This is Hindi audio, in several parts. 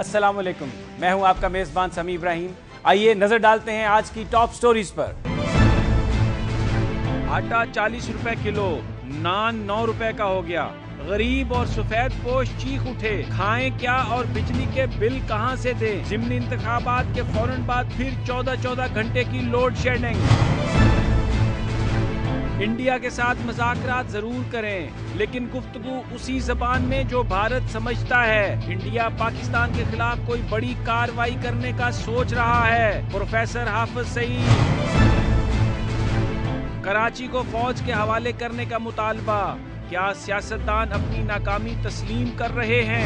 अस्सलाम वालेकुम, मैं हूं आपका मेज़बान समी इब्राहिम। आइए नजर डालते हैं आज की टॉप स्टोरीज पर। आटा 40 रुपए किलो, नान 9 रुपए का हो गया। गरीब और सफेद पोश चीख उठे, खाएं क्या और बिजली के बिल कहां से दें। ज़िमनी इंतखाबात के फौरन बाद फिर 14 घंटे की लोड शेडिंग। इंडिया के साथ मुज़ाकरात जरूर करें, लेकिन गुफ्तगू उसी जबान में जो भारत समझता है। इंडिया पाकिस्तान के खिलाफ कोई बड़ी कार्रवाई करने का सोच रहा है। प्रोफेसर हाफिज सईद। कराची को फौज के हवाले करने का मुतालबा, क्या सियासतदान अपनी नाकामी तस्लीम कर रहे हैं।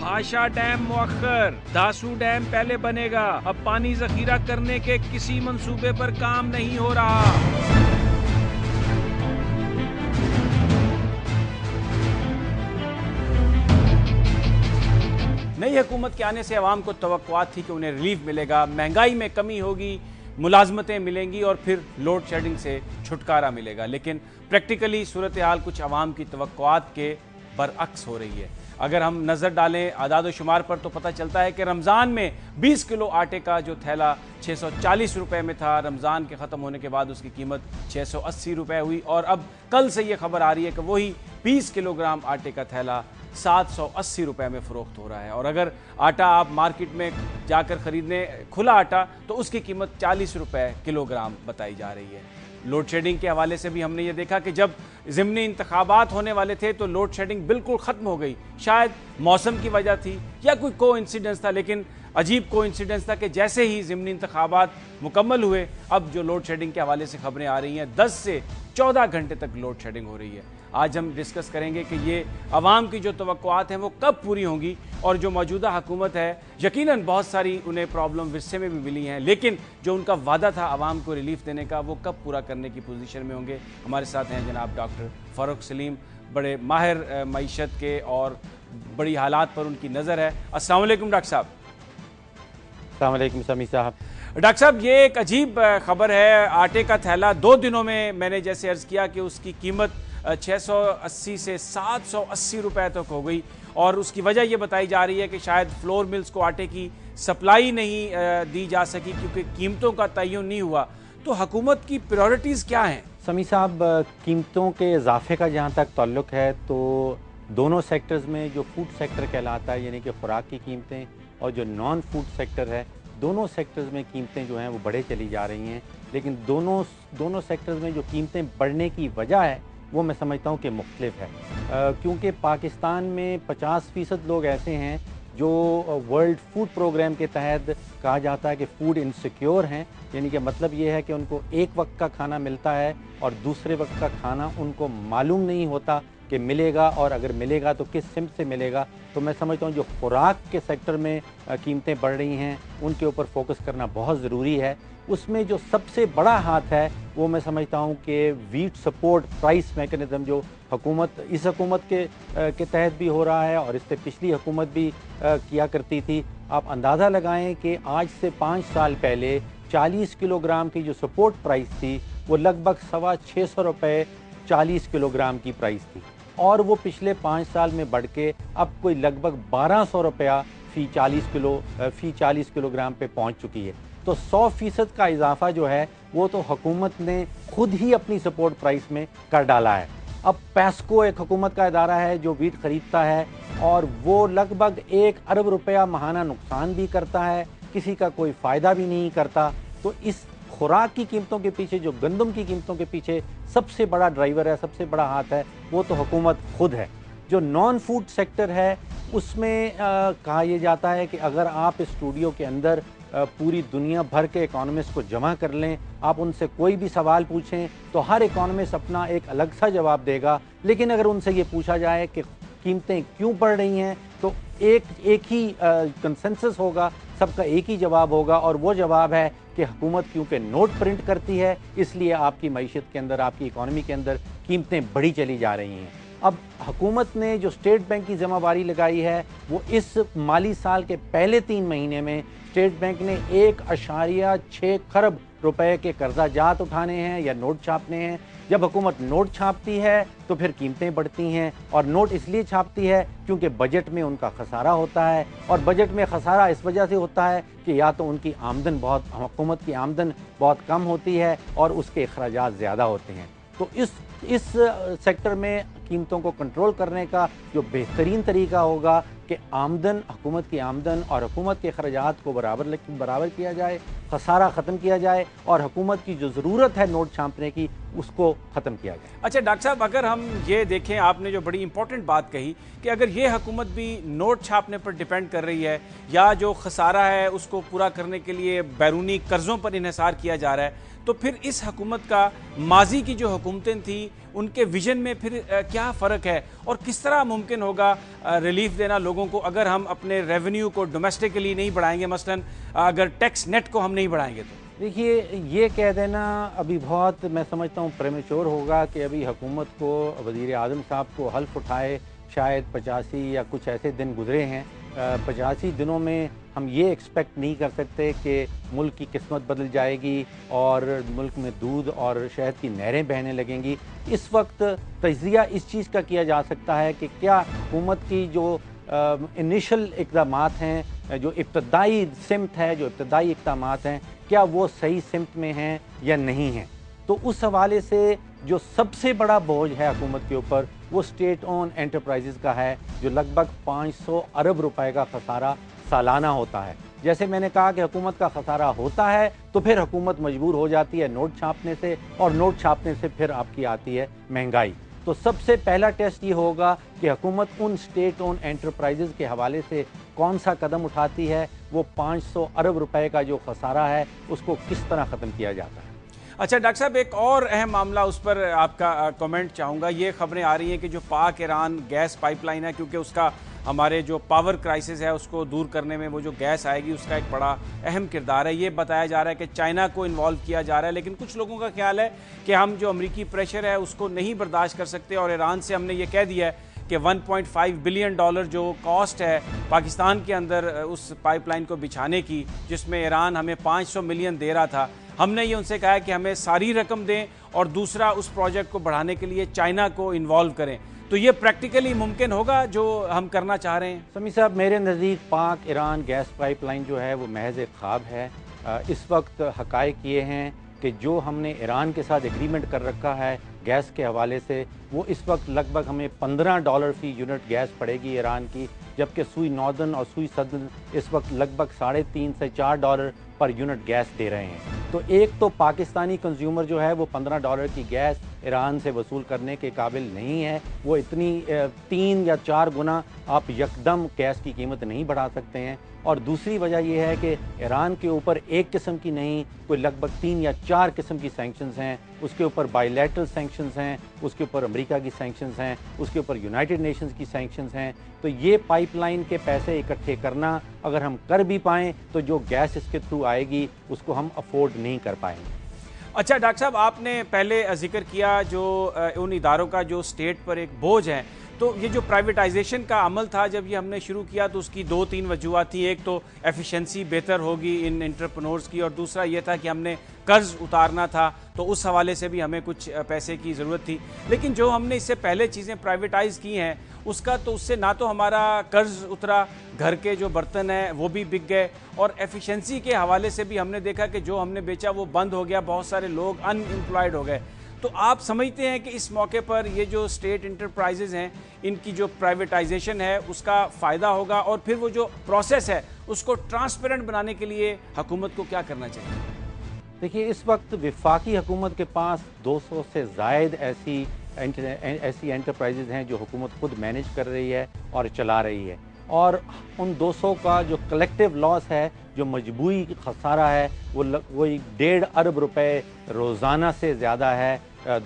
भाषा डैम मुअख्खर, दासू डैम पहले बनेगा। अब पानी जखीरा करने के किसी मंसूबे पर काम नहीं हो रहा। नई हुकूमत के आने से अवाम को तवक्कुआत थी कि उन्हें रिलीफ मिलेगा, महंगाई में कमी होगी, मुलाजमतें मिलेंगी और फिर लोड शेडिंग से छुटकारा मिलेगा। लेकिन प्रैक्टिकली सूरत हाल कुछ अवाम की तवक्कुआत के बरअक्स हो रही है। अगर हम नज़र डालें आदाद शुमार पर तो पता चलता है कि रमज़ान में 20 किलो आटे का जो थैला 640 रुपए में था, रमज़ान के ख़त्म होने के बाद उसकी कीमत 680 रुपए हुई और अब कल से ये खबर आ रही है कि वही 20 किलोग्राम आटे का थैला 780 रुपए में फ़रोख्त हो रहा है। और अगर आटा आप मार्केट में जाकर ख़रीदने खुला आटा तो उसकी कीमत 40 रुपए किलोग्राम बताई जा रही है। लोड शेडिंग के हवाले से भी हमने ये देखा कि जब ज़िमनी इंतखाबात होने वाले थे तो लोड शेडिंग बिल्कुल ख़त्म हो गई। शायद मौसम की वजह थी या कोई कोइंसिडेंस था, लेकिन अजीब कोइंसिडेंस था कि जैसे ही ज़िमनी इंतखाबात मुकम्मल हुए, अब जो लोड शेडिंग के हवाले से खबरें आ रही हैं 10 से 14 घंटे तक लोड शेडिंग हो रही है। आज हम डिस्कस करेंगे कि ये अवाम की जो तवक्कुआत हैं वो कब पूरी होंगी और जो मौजूदा हुकूमत है यकीनन बहुत सारी उन्हें प्रॉब्लम विरसे में भी मिली हैं, लेकिन जो उनका वादा था अवाम को रिलीफ देने का वो कब पूरा करने की पोजीशन में होंगे। हमारे साथ हैं जनाब डॉक्टर फ़ारूक सलीम, बड़े माहिर मईशत के और बड़ी हालात पर उनकी नज़र है। अस्सलाम वालेकुम डॉक्टर साहब। अस्सलाम वालेकुम समी साहब। डॉक्टर साहब, ये एक अजीब खबर है। आटे का थैला 2 दिनों में, मैंने जैसे अर्ज़ किया कि उसकी कीमत 680 से 780 रुपए तक हो गई और उसकी वजह यह बताई जा रही है कि शायद फ्लोर मिल्स को आटे की सप्लाई नहीं दी जा सकी क्योंकि कीमतों का तयन नहीं हुआ। तो हुकूमत की प्रायोरिटीज़ क्या हैं? समी साहब, कीमतों के इजाफे का जहाँ तक ताल्लुक़ है तो दोनों सेक्टर्स में जो फूड सेक्टर कहलाता है यानी कि खुराक की कीमतें और जो नॉन फूड सेक्टर है, दोनों सेक्टर्स में कीमतें जो हैं वो बढ़े चली जा रही हैं। लेकिन दोनों सेक्टर्स में जो कीमतें बढ़ने की वजह है वो मैं समझता हूँ कि मुख्तलिफ है, क्योंकि पाकिस्तान में 50% लोग ऐसे हैं जो वर्ल्ड फूड प्रोग्राम के तहत कहा जाता है कि फूड इनसिक्योर हैं, यानी कि मतलब ये है कि उनको एक वक्त का खाना मिलता है और दूसरे वक्त का खाना उनको मालूम नहीं होता कि मिलेगा और अगर मिलेगा तो किस सिमत से मिलेगा। तो मैं समझता हूँ जो खुराक के सेक्टर में कीमतें बढ़ रही हैं उनके ऊपर फोकस करना बहुत ज़रूरी है। उसमें जो सबसे बड़ा हाथ है वो मैं समझता हूँ कि वीट सपोर्ट प्राइस मैकेनिज़्म जो इस हुकूमत के तहत भी हो रहा है और इससे पिछली हुकूमत भी किया करती थी। आप अंदाज़ा लगाएं कि आज से 5 साल पहले 40 किलोग्राम की जो सपोर्ट प्राइस थी वो लगभग 625 रुपये 40 किलोग्राम की प्राइस थी और वो पिछले 5 साल में बढ़ के अब कोई लगभग 1200 रुपया फ़ी 40 किलोग्राम पे पहुंच चुकी है। तो 100% का इजाफा जो है वो तो हुकूमत ने खुद ही अपनी सपोर्ट प्राइस में कर डाला है। अब पैस्को एक हुकूमत का इदारा है जो वीट ख़रीदता है और वो लगभग 1 अरब रुपया माहाना नुकसान भी करता है, किसी का कोई फ़ायदा भी नहीं करता। तो इस खुराक की कीमतों के पीछे, जो गंदम की कीमतों के पीछे सबसे बड़ा ड्राइवर है, सबसे बड़ा हाथ है, वो तो हुकूमत खुद है। जो नॉन फूड सेक्टर है उसमें कहा यह जाता है कि अगर आप इस स्टूडियो के अंदर पूरी दुनिया भर के इकोनॉमिस्ट को जमा कर लें, आप उनसे कोई भी सवाल पूछें तो हर इकोनॉमिस्ट अपना एक अलग सा जवाब देगा। लेकिन अगर उनसे ये पूछा जाए कि कीमतें क्यों बढ़ रही हैं तो एक ही कंसेंसस होगा, सबका एक ही जवाब होगा और वो जवाब है कि हुकूमत क्योंकि नोट प्रिंट करती है इसलिए आपकी मईशत के अंदर, आपकी इकॉनमी के अंदर कीमतें बढ़ी चली जा रही हैं। अब हुकूमत ने जो स्टेट बैंक की ज़िम्मेवारी लगाई है वो इस माली साल के पहले 3 महीने में स्टेट बैंक ने 1.6 खरब रुपए के कर्जा जात उठाने हैं या नोट छापने हैं। जब हुकूमत नोट छापती है तो फिर कीमतें बढ़ती हैं, और नोट इसलिए छापती है क्योंकि बजट में उनका खसारा होता है, और बजट में खसारा इस वजह से होता है कि या तो उनकी आमदन हुकूमत की आमदन बहुत कम होती है और उसके अखराजात ज़्यादा होते हैं। तो इस सेक्टर में कीमतों को कंट्रोल करने का जो बेहतरीन तरीका होगा कि हुकूमत की आमदन और हुकूमत के अखराजात को बराबर किया जाए, खसारा ख़त्म किया जाए, और हुकूमत की जो ज़रूरत है नोट छापने की उसको ख़त्म किया जाए। अच्छा डॉक्टर साहब, अगर हम ये देखें, आपने जो बड़ी इंपॉर्टेंट बात कही कि अगर ये हुकूमत भी नोट छापने पर डिपेंड कर रही है या जो खसारा है उसको पूरा करने के लिए बैरूनी कर्ज़ों पर इन्हिसार किया जा रहा है, तो फिर इस हुकूमत का माजी की जो हुकूमतें थी उनके विजन में फिर क्या फ़र्क है, और किस तरह मुमकिन होगा रिलीफ देना लोगों को अगर हम अपने रेवेन्यू को डोमेस्टिकली नहीं बढ़ाएंगे, मसलन अगर टैक्स नेट को हम नहीं बढ़ाएंगे? तो देखिए, ये कह देना अभी बहुत, मैं समझता हूँ, प्रेमेच्योर होगा कि अभी हुकूमत को, वज़ीर आज़म साहब को हल्फ उठाए शायद 85 या कुछ ऐसे दिन गुजरे हैं। 85 दिनों में हम ये एक्सपेक्ट नहीं कर सकते कि मुल्क की किस्मत बदल जाएगी और मुल्क में दूध और शहद की नहरें बहने लगेंगी। इस वक्त तजिया इस चीज़ का किया जा सकता है कि क्या हुकूमत की जो इनिशियल इक़दामात हैं, जो इब्तदाई सिमत है, जो इब्तदाई इक़दामात हैं, क्या वो सही सिमत में हैं या नहीं हैं। तो उस हवाले से जो सबसे बड़ा बोझ है हुकूमत के ऊपर वो स्टेट ओन एंटरप्राइजेज़ का है, जो लगभग 500 अरब रुपए का खसारा सालाना होता है। जैसे मैंने कहा कि हुकूमत का खसारा होता है तो फिर हुकूमत मजबूर हो जाती है नोट छापने से, और नोट छापने से फिर आपकी आती है महंगाई। तो सबसे पहला टेस्ट ये होगा कि हुकूमत उन स्टेट ओन एंटरप्राइजेज़ के हवाले से कौन सा कदम उठाती है, वो 500 अरब रुपए का जो खसारा है उसको किस तरह ख़त्म किया जाता है। अच्छा डॉक्टर साहब, एक और अहम मामला, उस पर आपका कमेंट चाहूँगा। ये खबरें आ रही हैं कि जो पाक ईरान गैस पाइपलाइन है, क्योंकि उसका हमारे जो पावर क्राइसिस है उसको दूर करने में वो जो गैस आएगी उसका एक बड़ा अहम किरदार है। ये बताया जा रहा है कि चाइना को इन्वॉल्व किया जा रहा है, लेकिन कुछ लोगों का ख्याल है कि हम जो अमरीकी प्रेशर है उसको नहीं बर्दाश्त कर सकते, और ईरान से हमने ये कह दिया है कि 1.5 बिलियन डॉलर जो कॉस्ट है पाकिस्तान के अंदर उस पाइपलाइन को बिछाने की, जिसमें ईरान हमें 500 मिलियन दे रहा था, हमने ये उनसे कहा है कि हमें सारी रकम दें, और दूसरा उस प्रोजेक्ट को बढ़ाने के लिए चाइना को इन्वॉल्व करें। तो ये प्रैक्टिकली मुमकिन होगा जो हम करना चाह रहे हैं? समी साहब, मेरे नज़दीक पाक ईरान गैस पाइपलाइन जो है वो महज एक ख्वाब है। इस वक्त हक़ाइक़ ये हैं कि जो हमने ईरान के साथ एग्रीमेंट कर रखा है गैस के हवाले से, वो इस वक्त लगभग हमें $15 फ़ी यूनिट गैस पड़ेगी ईरान की, जबकि सुई नॉर्दर्न और सुई सदर्न इस वक्त लगभग $3.5 से $4 पर यूनिट गैस दे रहे हैं। तो एक तो पाकिस्तानी कंज्यूमर जो है वो $15 की गैस ईरान से वसूल करने के काबिल नहीं है। वो इतनी 3 या 4 गुना आप यकदम गैस की कीमत नहीं बढ़ा सकते हैं। और दूसरी वजह यह है कि ईरान के ऊपर एक किस्म की नहीं, कोई लगभग 3 या 4 किस्म की सैंक्शंस हैं। उसके ऊपर बायलैटरल सैंक्शंस हैं, उसके ऊपर अमेरिका की सैंक्शंस हैं, उसके ऊपर यूनाइटेड नेशंस की सैंक्शंस हैं। तो ये पाइपलाइन के पैसे इकट्ठे करना अगर हम कर भी पाएँ तो जो गैस इसके थ्रू आएगी उसको हम अफोर्ड नहीं कर पाएंगे। अच्छा डॉक्टर साहब, आपने पहले जिक्र किया जो उन इदारों का जो स्टेट पर एक बोझ है, तो ये जो प्राइवेटाइजेशन का अमल था जब ये हमने शुरू किया तो उसकी 2-3 वजूहत थी। एक तो एफिशिएंसी बेहतर होगी इन एंटरप्रेन्योर्स की, और दूसरा ये था कि हमने कर्ज उतारना था, तो उस हवाले से भी हमें कुछ पैसे की ज़रूरत थी। लेकिन जो हमने इससे पहले चीज़ें प्राइवेटाइज़ की हैं उसका तो उससे ना तो हमारा कर्ज उतरा, घर के जो बर्तन हैं वो भी बिक गए, और एफिशिएंसी के हवाले से भी हमने देखा कि जो हमने बेचा वो बंद हो गया, बहुत सारे लोग अनएम्प्लॉयड हो गए। तो आप समझते हैं कि इस मौके पर ये जो स्टेट इंटरप्राइजेज हैं इनकी जो प्राइवेटाइजेशन है उसका फ़ायदा होगा, और फिर वो जो प्रोसेस है उसको ट्रांसपेरेंट बनाने के लिए हुकूमत को क्या करना चाहिए? देखिए, इस वक्त वफाकी हुकूमत के पास 200 से ज़ायद ऐसी एंटरप्राइजेज़ हैं जो हुकूमत खुद मैनेज कर रही है और चला रही है, और उन 200 का जो कलेक्टिव लॉस है, जो मजबूरी खसारा है, वो 1.5 अरब रुपए रोज़ाना से ज़्यादा है,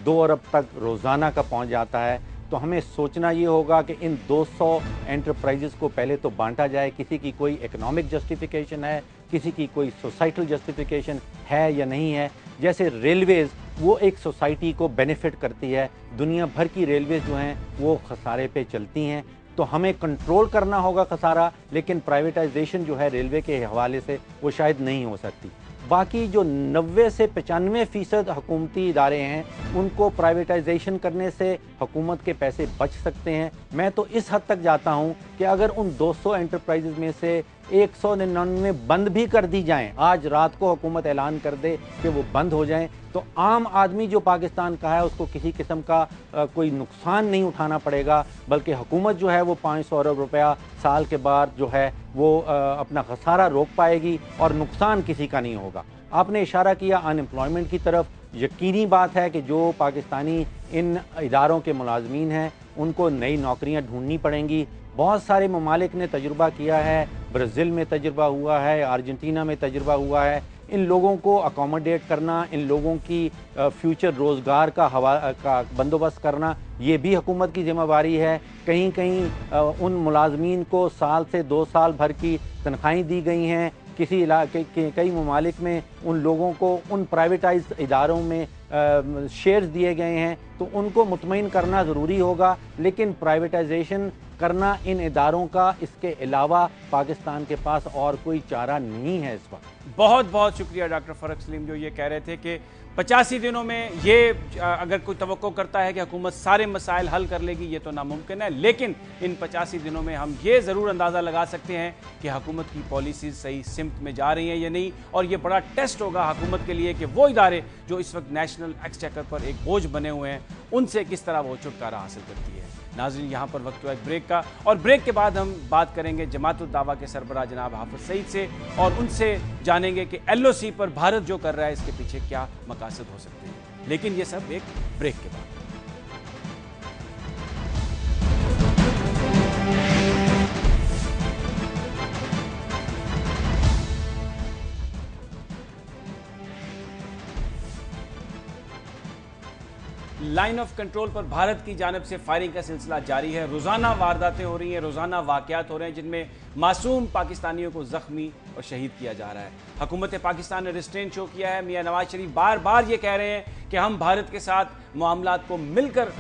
2 अरब तक रोज़ाना का पहुंच जाता है। तो हमें सोचना ये होगा कि इन 200 एंटरप्राइजेज़ को पहले तो बांटा जाए। किसी की कोई इकोनॉमिक जस्टिफिकेशन है, किसी की कोई सोसाइटल जस्टिफिकेशन है या नहीं है। जैसे रेलवेज़, वो एक सोसाइटी को बेनिफिट करती है, दुनिया भर की रेलवेज़ जो हैं वो खसारे पे चलती हैं। तो हमें कंट्रोल करना होगा खसारा, लेकिन प्राइवेटाइजेशन जो है रेलवे के हवाले से वो शायद नहीं हो सकती। बाकी जो 90 से 95% हुकूमती इदारे हैं उनको प्राइवेटाइजेशन करने से हुकूमत के पैसे बच सकते हैं। मैं तो इस हद तक जाता हूं कि अगर उन 200 एंटरप्राइजेज में से 199 बंद भी कर दी जाएं, आज रात को हुकूमत ऐलान कर दे कि वो बंद हो जाएं, तो आम आदमी जो पाकिस्तान का है उसको किसी किस्म का कोई नुकसान नहीं उठाना पड़ेगा, बल्कि हुकूमत जो है वो 500 अरब रुपया साल के बाद जो है वो अपना खसारा रोक पाएगी और नुकसान किसी का नहीं होगा। आपने इशारा किया अनएम्प्लॉयमेंट की तरफ। यकीनी बात है कि जो पाकिस्तानी इन इदारों के मुलाजमीन हैं उनको नई नौकरियां ढूंढनी पड़ेंगी। बहुत सारे ममालिक ने तजुर्बा किया है, ब्राज़ील में तजुर्बा हुआ है, अर्जेंटीना में तजुर्बा हुआ है। इन लोगों को अकोमोडेट करना, इन लोगों की फ्यूचर रोज़गार का बंदोबस्त करना, ये भी हुकूमत की ज़िम्मेवारी है। कहीं कहीं उन मुलाजमीन को साल से 2 साल भर की तनख्वाहें दी गई हैं। किसी इलाके के कई ममालिक में उन लोगों को उन प्राइवेटाइज इदारों में शेयर्स दिए गए हैं, तो उनको मुतमईन करना ज़रूरी होगा। लेकिन प्राइवेटाइजेशन करना इन इदारों का, इसके अलावा पाकिस्तान के पास और कोई चारा नहीं है इस वक्त। बहुत बहुत शुक्रिया डॉक्टर फ़रक सलीम, जो ये कह रहे थे कि 85 दिनों में ये अगर कोई तवक्को करता है कि हुकूमत सारे मसाइल हल कर लेगी, ये तो नामुमकिन है। लेकिन इन 85 दिनों में हम ये ज़रूर अंदाज़ा लगा सकते हैं कि हुकूमत की पॉलिसीज़ सही सिमत में जा रही हैं या नहीं। और ये बड़ा टेस्ट होगा हुकूमत के लिए कि वो इदारे जो इस वक्त नेशनल एक्सचेकर पर एक बोझ बने हुए हैं, उनसे किस तरह वो छुटकारा हासिल करती है। नाज़रीन, यहाँ पर वक्त हुआ एक ब्रेक का, और ब्रेक के बाद हम बात करेंगे जमात उद दावा के सरबराह जनाब हाफिज सईद से, और उनसे जानेंगे कि LOC पर भारत जो कर रहा है इसके पीछे क्या मकासद हो सकते हैं। लेकिन ये सब एक ब्रेक के बाद। लाइन ऑफ कंट्रोल पर भारत की जानिब से फायरिंग का सिलसिला जारी है। रोज़ाना वारदातें हो रही हैं, रोज़ाना वाक़यात हो रहे हैं जिनमें मासूम पाकिस्तानियों को ज़ख्मी और शहीद किया जा रहा है। हुकूमत पाकिस्तान ने रिस्ट्रेन शो किया है। मियां नवाज शरीफ बार बार ये कह रहे हैं कि हम भारत के साथ मामलात को मिलकर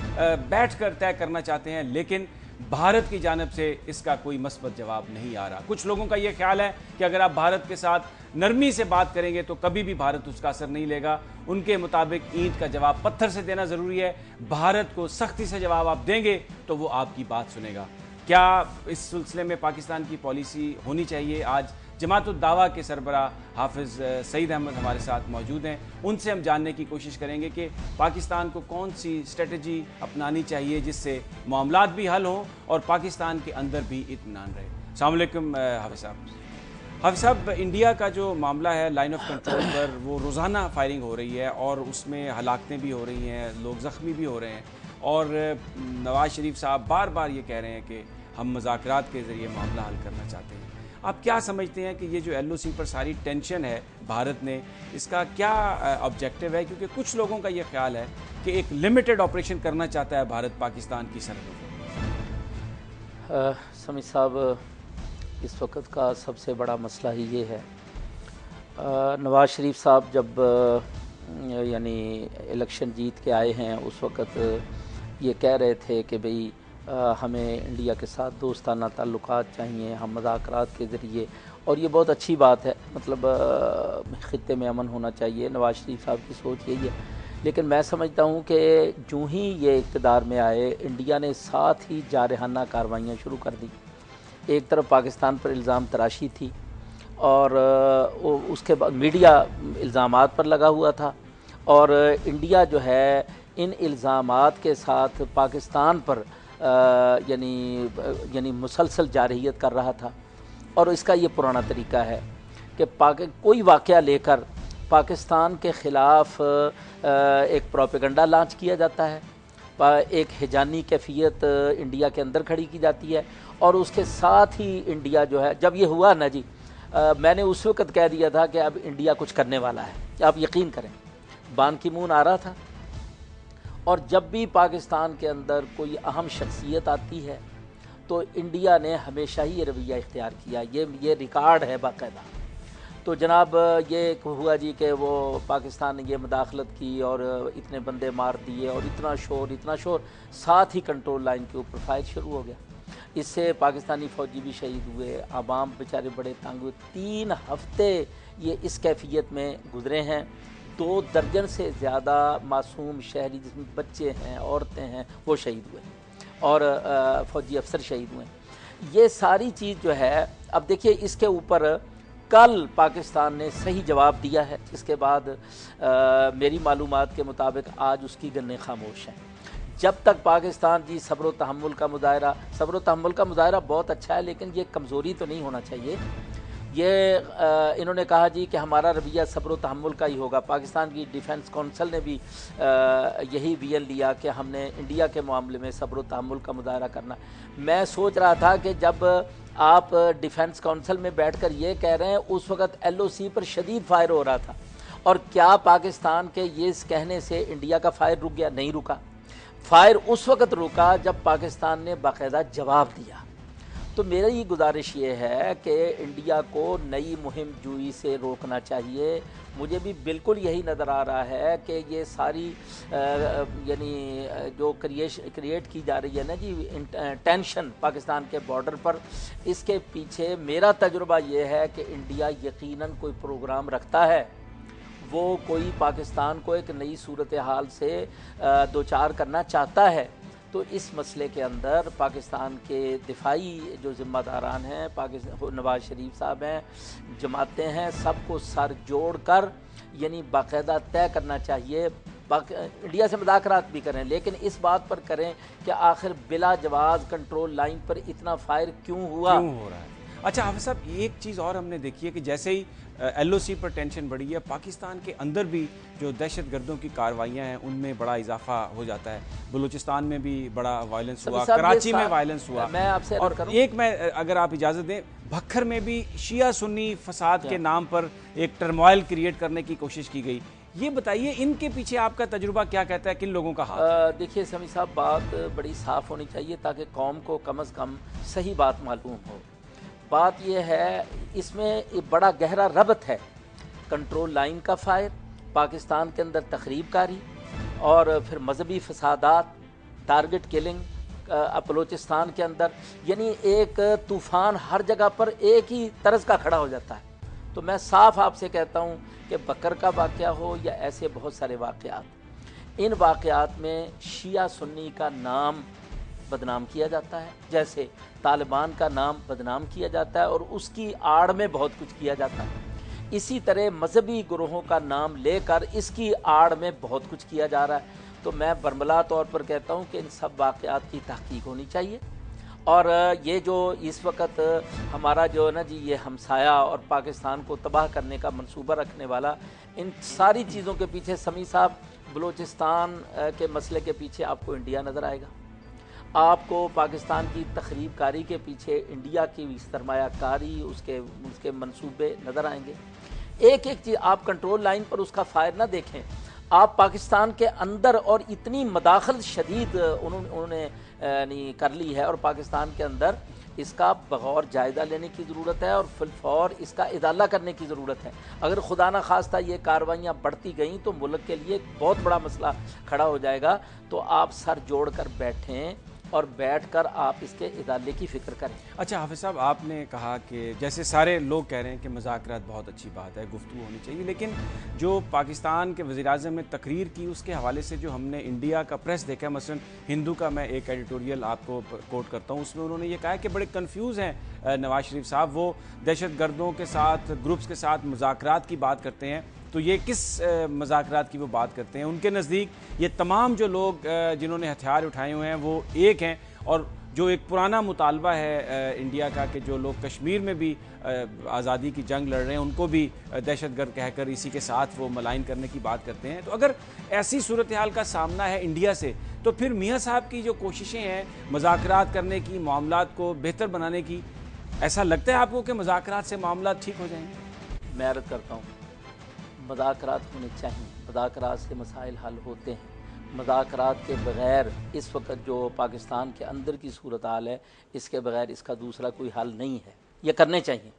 बैठकर तय करना चाहते हैं, लेकिन भारत की जानिब से इसका कोई मस्बत जवाब नहीं आ रहा। कुछ लोगों का यह ख्याल है कि अगर आप भारत के साथ नरमी से बात करेंगे तो कभी भी भारत उसका असर नहीं लेगा। उनके मुताबिक ईंट का जवाब पत्थर से देना ज़रूरी है। भारत को सख्ती से जवाब आप देंगे तो वो आपकी बात सुनेगा। क्या इस सिलसिले में पाकिस्तान की पॉलिसी होनी चाहिए? आज जमात उद दावा के सरबराह हाफिज सईद अहमद हमारे साथ मौजूद हैं। उनसे हम जानने की कोशिश करेंगे कि पाकिस्तान को कौन सी स्ट्रेटजी अपनानी चाहिए जिससे मामलात भी हल हों और पाकिस्तान के अंदर भी इत्मीनान रहे। अस्सलाम वालेकुम हाफिज साहब। हाफिज साहब, इंडिया का जो मामला है लाइन ऑफ कंट्रोल पर, वो रोज़ाना फायरिंग हो रही है और उसमें हलाकतें भी हो रही हैं, लोग ज़ख्मी भी हो रहे हैं, और नवाज शरीफ साहब बार बार ये कह रहे हैं कि हम मुज़ाकरात के ज़रिए मामला हल करना चाहते हैं। आप क्या समझते हैं कि ये जो LOC पर सारी टेंशन है भारत ने, इसका क्या ऑब्जेक्टिव है? क्योंकि कुछ लोगों का ये ख्याल है कि एक लिमिटेड ऑपरेशन करना चाहता है भारत पाकिस्तान की सरहदों पर। समीर साहब, इस वक्त का सबसे बड़ा मसला ही ये है, नवाज़ शरीफ साहब जब यानी इलेक्शन जीत के आए हैं उस वक्त ये कह रहे थे कि भाई हमें इंडिया के साथ दोस्ताना ताल्लुकात चाहिए, हम मुज़ाकरात के ज़रिए, और ये बहुत अच्छी बात है, मतलब ख़ित्ते में अमन होना चाहिए, नवाज़ शरीफ साहब की सोच यही है। लेकिन मैं समझता हूँ कि जो ही ये इक़्तिदार में आए, इंडिया ने साथ ही जारहाना कार्रवाइयाँ शुरू कर दी। एक तरफ पाकिस्तान पर इल्ज़ाम तराशी थी और उसके बाद मीडिया इल्ज़ामात पर लगा हुआ था, और इंडिया जो है इन इल्ज़ामात के साथ पाकिस्तान पर यानी मुसलसल जारहियत कर रहा था। और इसका ये पुराना तरीका है कि कोई वाक़या लेकर पाकिस्तान के ख़िलाफ़ एक प्रोपेगेंडा लॉन्च किया जाता है, एक हिजानी कैफियत इंडिया के अंदर खड़ी की जाती है, और उसके साथ ही इंडिया जो है, जब ये हुआ ना जी, मैंने उस वक़्त कह दिया था कि अब इंडिया कुछ करने वाला है। आप यकीन करें, बान की मून आ रहा था, और जब भी पाकिस्तान के अंदर कोई अहम शख्सियत आती है तो इंडिया ने हमेशा ही ये रवैया इख्तियार किया। ये रिकॉर्ड है बाकायदा। तो जनाब ये हुआ जी कि वो पाकिस्तान ने ये मुदाखलत की और इतने बंदे मार दिए और इतना शोर, साथ ही कंट्रोल लाइन के ऊपर फायर शुरू हो गया। इससे पाकिस्तानी फ़ौजी भी शहीद हुए, आवाम बेचारे बड़े तंग हुए। 3 हफ्ते ये इस कैफियत में गुजरे हैं। 2 दर्जन से ज़्यादा मासूम शहरी जिसमें बच्चे हैं, औरतें हैं, वो शहीद हुए और फ़ौजी अफसर शहीद हुए। ये सारी चीज़ जो है, अब देखिए इसके ऊपर कल पाकिस्तान ने सही जवाब दिया है। इसके बाद मेरी मालूमात के मुताबिक आज उसकी गन्ने खामोश हैं। जब तक पाकिस्तान जी सब्र तहम्मुल का मुजाहरा बहुत अच्छा है, लेकिन ये कमज़ोरी तो नहीं होना चाहिए। ये इन्होंने कहा जी कि हमारा रवैया सब्र तहम्मुल का ही होगा। पाकिस्तान की डिफेंस काउंसिल ने भी यही विजन लिया कि हमने इंडिया के मामले में सब्र तहम्मुल का मुजाहरा करना। मैं सोच रहा था कि जब आप डिफेंस काउंसिल में बैठकर ये कह रहे हैं, उस वक़्त LOC पर शदीद फायर हो रहा था, और क्या पाकिस्तान के ये कहने से इंडिया का फायर रुक गया? नहीं रुका। फायर उस वक़्त रुका जब पाकिस्तान ने बाकायदा जवाब दिया। तो मेरी गुजारिश ये है कि इंडिया को नई मुहिम जुई से रोकना चाहिए। मुझे भी बिल्कुल यही नज़र आ रहा है कि ये सारी यानी जो क्रिएट की जा रही है ना जी टेंशन पाकिस्तान के बॉर्डर पर, इसके पीछे मेरा तजुर्बा ये है कि इंडिया यकीनन कोई प्रोग्राम रखता है। वो कोई पाकिस्तान को एक नई सूरत हाल से दो चार करना चाहता है। तो इस मसले के अंदर पाकिस्तान के दिफाई जो ज़िम्मेदारान हैं, पाकिस्तान नवाज़ शरीफ साहब हैं, जमातें हैं, सबको सर जोड़ कर यानी बाकायदा तय करना चाहिए। इंडिया से मुज़ाकरात भी करें, लेकिन इस बात पर करें कि आखिर बिला जवाज़ कंट्रोल लाइन पर इतना फायर क्यों हो रहा है। अच्छा हाफिज़ साहब, एक चीज़ और हमने देखी है कि जैसे ही LOC पर टेंशन बढ़ी है, पाकिस्तान के अंदर भी जो दहशत गर्दों की कार्रवाइयाँ हैं उनमें बड़ा इजाफा हो जाता है। बलूचिस्तान में भी बड़ा वायलेंस हुआ, कराची में वायलेंस हुआ। मैं आपसे और एक मैं अगर आप इजाज़त दें, भक्खर में भी शिया सुन्नी फसाद के नाम पर एक टर्मोइल क्रिएट करने की कोशिश की गई। ये बताइए, इनके पीछे आपका तजुर्बा क्या कहता है, किन लोगों का हाथ? देखिए समी साहब, बात बड़ी साफ़ होनी चाहिए ताकि कौम को कम अज़ कम सही बात मालूम हो। बात यह है, इसमें एक बड़ा गहरा रबत है। कंट्रोल लाइन का फायर, पाकिस्तान के अंदर तखरीबकारी और फिर मजहबी फसादात, टारगेट किलिंग बलूचिस्तान के अंदर, यानी एक तूफ़ान हर जगह पर एक ही तरज का खड़ा हो जाता है। तो मैं साफ आपसे कहता हूँ कि बकर का वाक़या हो या ऐसे बहुत सारे वाक़यात, इन वाक़यात में शिया सुन्नी का नाम बदनाम किया जाता है, जैसे तालिबान का नाम बदनाम किया जाता है और उसकी आड़ में बहुत कुछ किया जाता है। इसी तरह मजहबी ग्रोहों का नाम लेकर इसकी आड़ में बहुत कुछ किया जा रहा है। तो मैं बरमला तौर पर कहता हूँ कि इन सब वाक़यात की तहकीक होनी चाहिए। और ये जो इस वक्त हमारा जो है ना जी ये हमसाया और पाकिस्तान को तबाह करने का मंसूबा रखने वाला, इन सारी चीज़ों के पीछे समी साहब, बलूचिस्तान के मसले के पीछे आपको इंडिया नज़र आएगा, आपको पाकिस्तान की तखरीबकारी के पीछे इंडिया की सरमायाकारी, उसके मंसूबे नज़र आएंगे। एक एक चीज़ आप कंट्रोल लाइन पर उसका फायर ना देखें, आप पाकिस्तान के अंदर और इतनी मदाखलत शदीद उन्होंने नहीं कर ली है, और पाकिस्तान के अंदर इसका बगौर जायज़ा लेने की ज़रूरत है और फिलफौर इसका इजाला करने की ज़रूरत है। अगर खुदा न खास्ता ये कार्रवाइयाँ बढ़ती गईं तो मुल्क के लिए बहुत बड़ा मसला खड़ा हो जाएगा। तो आप सर जोड़ कर बैठें और बैठकर आप इसके इदाले की फ़िक्र करें। अच्छा हाफिज़ साहब, आपने कहा कि जैसे सारे लोग कह रहे हैं कि मुज़ाकरात बहुत अच्छी बात है, गुफ्तगू होनी चाहिए, लेकिन जो पाकिस्तान के वज़ीर-ए-आज़म ने तकरीर की उसके हवाले से जो हमने इंडिया का प्रेस देखा, मसलन हिंदू का मैं एक एडिटोरियल आपको कोट करता हूँ, उसमें उन्होंने ये कहा कि बड़े कन्फ्यूज़ हैं नवाज़ शरीफ साहब। वो दहशत गर्दों के साथ, ग्रुप्स के साथ मुज़ाकरात की बात करते हैं, तो ये किस मुज़ाकरात की वो बात करते हैं? उनके नज़दीक ये तमाम जो लोग जिन्होंने हथियार उठाए हुए हैं वो एक हैं, और जो एक पुराना मुतालबा है इंडिया का कि जो लोग कश्मीर में भी आज़ादी की जंग लड़ रहे हैं उनको भी दहशतगर्द कहकर इसी के साथ वो मलाइन करने की बात करते हैं। तो अगर ऐसी सूरत हाल का सामना है इंडिया से, तो फिर मियाँ साहब की जो कोशिशें हैं मुज़ाकरात करने की, मामलात को बेहतर बनाने की, ऐसा लगता है आपको कि मुज़ाकरात से मामला ठीक हो जाएंगे? मैं अर्ज़ करता हूँ, मुज़ाकरात होने चाहिए, मुज़ाकरात से मसाइल हल होते हैं। मुज़ाकरात के बग़ैर इस वक्त जो पाकिस्तान के अंदर की सूरत हाल है, इसके बग़ैर इसका दूसरा कोई हल नहीं है, ये करने चाहिए।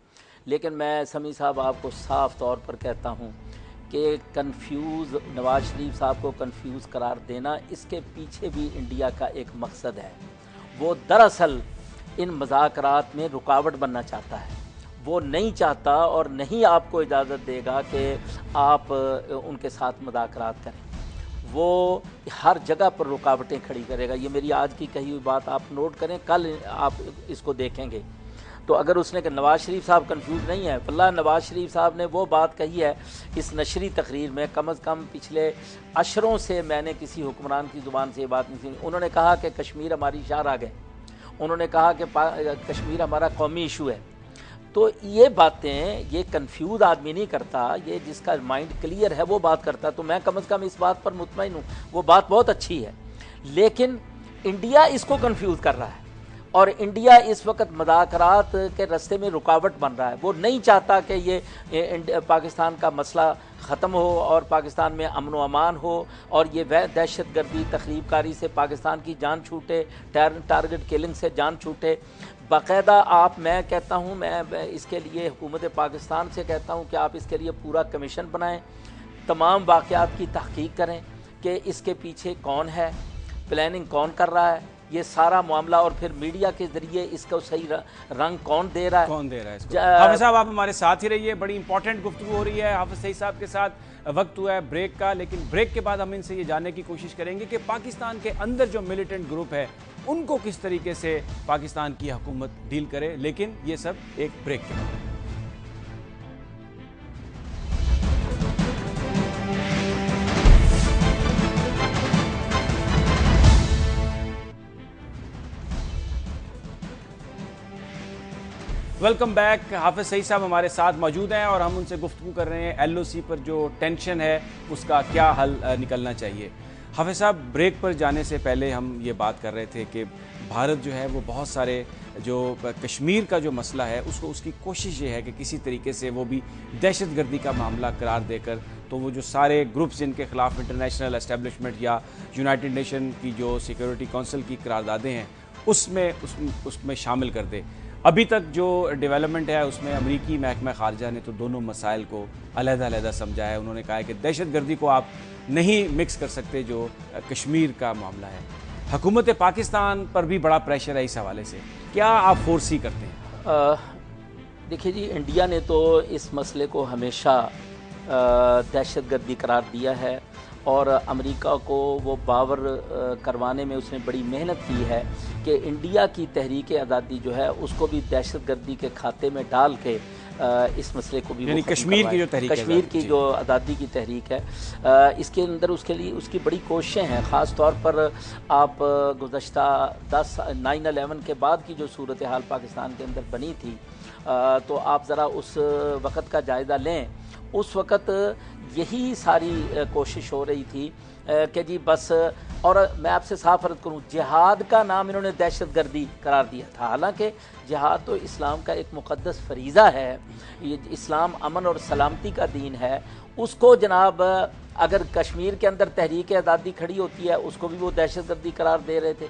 लेकिन मैं समी साहब आपको साफ़ तौर पर कहता हूँ कि कन्फ्यूज़ नवाज़ शरीफ साहब को कन्फ्यूज़ करार देना, इसके पीछे भी इंडिया का एक मकसद है। वो दरअसल इन मुज़ाकरात में रुकावट बनना चाहता है। वो नहीं चाहता और नहीं आपको इजाज़त देगा कि आप उनके साथ मुज़ाकरात करें। वो हर जगह पर रुकावटें खड़ी करेगा। ये मेरी आज की कही हुई बात आप नोट करें, कल आप इसको देखेंगे। तो अगर उसने नवाज़ शरीफ साहब कंफ्यूज नहीं है, वल्लाह नवाज़ शरीफ साहब ने वो बात कही है इस नशरी तकरीर में, कम अज़ कम पिछले अशरों से मैंने किसी हुक्मरान की ज़ुबान से ये बात नहीं सुनी। उन्होंने कहा कि कश्मीर हमारी शाहराग है, उन्होंने कहा कि कश्मीर हमारा कौमी इशू है। तो ये बातें, ये कंफ्यूज आदमी नहीं करता, ये जिसका माइंड क्लियर है वो बात करता। तो मैं कम अज़ कम इस बात पर मुतमईन हूँ, वो बात बहुत अच्छी है। लेकिन इंडिया इसको कंफ्यूज कर रहा है और इंडिया इस वक्त मुज़ाकरात के रास्ते में रुकावट बन रहा है। वो नहीं चाहता कि ये पाकिस्तान का मसला ख़त्म हो और पाकिस्तान में अमन व अमान हो और ये वह दहशतगर्दी तखरीबकारी से पाकिस्तान की जान छूटे, टारगेट किलिंग से जान छूटे। बाकायदा मैं कहता हूँ, मैं इसके लिए हुकूमत पाकिस्तान से कहता हूँ कि आप इसके लिए पूरा कमीशन बनाएं, तमाम वाक़यात की तहकीक करें कि इसके पीछे कौन है, प्लानिंग कौन कर रहा है, ये सारा मामला, और फिर मीडिया के ज़रिए इसको सही रंग कौन दे रहा है इसको। हाफिज़ साहब आप हमारे साथ ही रहिए, बड़ी इंपॉर्टेंट गुफ्तगू हो रही है हाफिज़ सईद साहब के साथ। वक्त हुआ है ब्रेक का, लेकिन ब्रेक के बाद हम इनसे ये जानने की कोशिश करेंगे कि पाकिस्तान के अंदर जो मिलिटेंट ग्रुप है उनको किस तरीके से पाकिस्तान की हुकूमत डील करे, लेकिन ये सब एक ब्रेक के बाद। Welcome back. हाफिज़ सईद साहब हमारे साथ मौजूद हैं और हम उनसे गुफ्तगू कर रहे हैं LOC पर जो टेंशन है उसका क्या हल निकलना चाहिए। हाफिज़ साहब, ब्रेक पर जाने से पहले हम ये बात कर रहे थे कि भारत जो है वो बहुत सारे जो कश्मीर का जो मसला है उसको, उसकी कोशिश ये है कि किसी तरीके से वो भी दहशतगर्दी का मामला करार देकर, तो वो जो सारे ग्रुप्स जिनके ख़िलाफ़ इंटरनेशनल एस्टेब्लिशमेंट या यूनाइटेड नेशन की जो सिक्योरिटी काउंसिल की करारदादें हैं उसमें शामिल कर दे। अभी तक जो डेवलपमेंट है उसमें अमरीकी महकमा ख़ारजा ने तो दोनों मसाइल को अलग-अलग समझा है। उन्होंने कहा है कि दहशतगर्दी को आप नहीं मिक्स कर सकते जो कश्मीर का मामला है। हुकूमत पाकिस्तान पर भी बड़ा प्रेशर है इस हवाले से, क्या आप फोर्स करते हैं? देखिए जी, इंडिया ने तो इस मसले को हमेशा दहशतगर्दी करार दिया है और अमेरिका को वो बावर करवाने में उसने बड़ी मेहनत की है कि इंडिया की तहरीक आज़ादी जो है उसको भी दहशतगर्दी के खाते में डाल के इस मसले को भी, यानी कश्मीर की जो तहरीक, कश्मीर की जो आज़ादी की तहरीक है, इसके अंदर उसके लिए उसकी बड़ी कोशिशें हैं। ख़ास तौर पर आप गुज़श्ता 9/11 के बाद की जो सूरत हाल पाकिस्तान के अंदर बनी थी, तो आप ज़रा उस वक़्त का जायज़ा लें। उस वक़्त यही सारी कोशिश हो रही थी कि जी बस, और मैं आपसे साफ अर्ज़ करूँ, जिहाद का नाम इन्होंने दहशतगर्दी करार दिया था। हालांकि जिहाद तो इस्लाम का एक मुक़द्दस फरीज़ा है, ये इस्लाम अमन और सलामती का दीन है। उसको जनाब अगर कश्मीर के अंदर तहरीक आज़ादी खड़ी होती है उसको भी वो दहशतगर्दी करार दे रहे थे।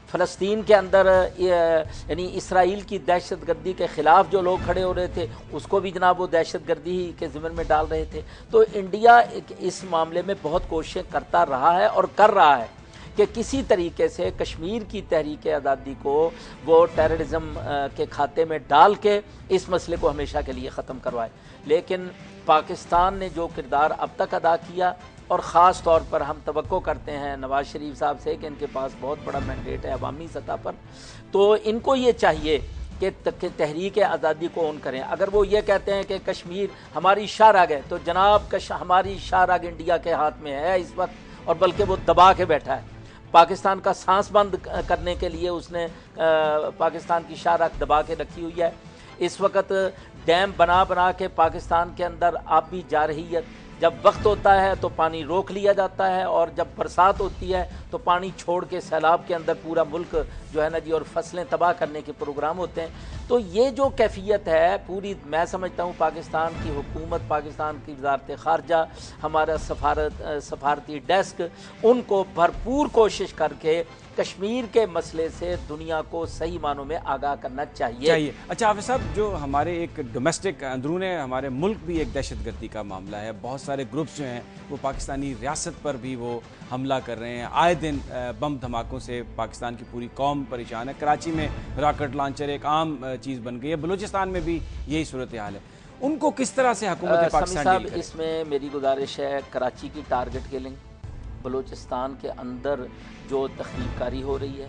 फ़लस्तीन के अंदर यानी इसराइल की दहशतगर्दी के ख़िलाफ़ जो लोग खड़े हो रहे थे उसको भी जनाब वो दहशतगर्दी ही के ज़िम्मे में डाल रहे थे। तो इंडिया इस मामले में बहुत कोशिशें करता रहा है और कर रहा है कि किसी तरीके से कश्मीर की तहरीक आज़ादी को वो टेररिज्म के खाते में डाल के इस मसले को हमेशा के लिए ख़त्म करवाए। लेकिन पाकिस्तान ने जो किरदार अब तक अदा किया, और ख़ास तौर पर हम तवक्को करते हैं नवाज़ शरीफ साहब से कि इनके पास बहुत बड़ा मैंडेट है अवामी सतह पर, तो इनको ये चाहिए कि तहरीक आज़ादी को ऑन करें। अगर वो ये कहते हैं कि कश्मीर हमारी शाहराग है, तो जनाब हमारी शाहराग इंडिया के हाथ में है इस वक्त, और बल्कि वो दबा के बैठा है। पाकिस्तान का सांस बंद करने के लिए उसने पाकिस्तान की शाहराग दबा के रखी हुई है। इस वक्त डैम बना बना के पाकिस्तान के अंदर आबी जा रही है। जब वक्त होता है तो पानी रोक लिया जाता है, और जब बरसात होती है तो पानी छोड़ के सैलाब के अंदर पूरा मुल्क जो है ना जी, और फसलें तबाह करने के प्रोग्राम होते हैं। तो ये जो कैफियत है पूरी, मैं समझता हूँ पाकिस्तान की हुकूमत, पाकिस्तान की वज़ारत ख़ारजा, हमारा सफारती डेस्क, उनको भरपूर कोशिश करके कश्मीर के मसले से दुनिया को सही मानों में आगाह करना चाहिए। अच्छा हाफिज साहब, जो हमारे एक डोमेस्टिक अंदरून हमारे मुल्क भी एक दहशतगर्दी का मामला है। बहुत सारे ग्रुप्स जो हैं वो पाकिस्तानी रियासत पर भी वो हमला कर रहे हैं। आए दिन बम धमाकों से पाकिस्तान की पूरी कौम परेशान है। कराची में रॉकेट लॉन्चर एक आम चीज़ बन गई है, बलूचिस्तान में भी यही सूरत हाल है। उनको किस तरह से हुकूमत पाकिस्तान साहब, इसमें मेरी गुजारिश है, कराची की टारगेट किलिंग, बलूचिस्तान के अंदर जो तखरीबकारी हो रही है,